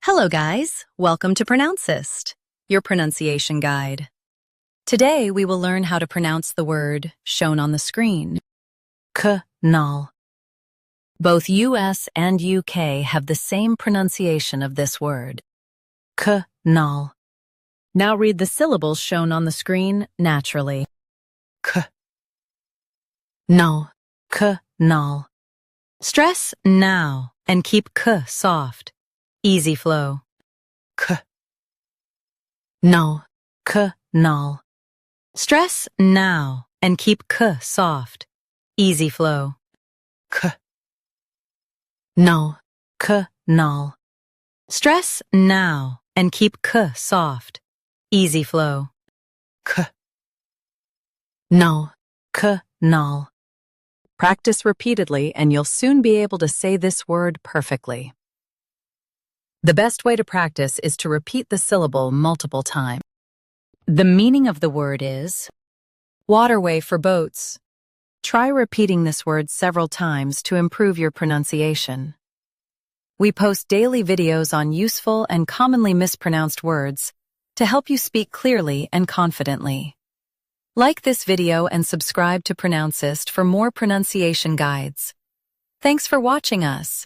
Hello guys, welcome to Pronouncist, your pronunciation guide. Today we will learn how to pronounce the word shown on the screen, CANAL. Both US and UK have the same pronunciation of this word, CANAL. Now read the syllables shown on the screen naturally. No, CANAL. Stress now and keep k soft. Easy flow. No, CANAL. Stress now and keep k soft. Easy flow. No, CANAL. Stress now and keep k soft. Easy flow. No, CANAL. Practice repeatedly and you'll soon be able to say this word perfectly. The best way to practice is to repeat the syllable multiple times. The meaning of the word is waterway for boats. Try repeating this word several times to improve your pronunciation. We post daily videos on useful and commonly mispronounced words to help you speak clearly and confidently. Like this video and subscribe to Pronouncist for more pronunciation guides. Thanks for watching us.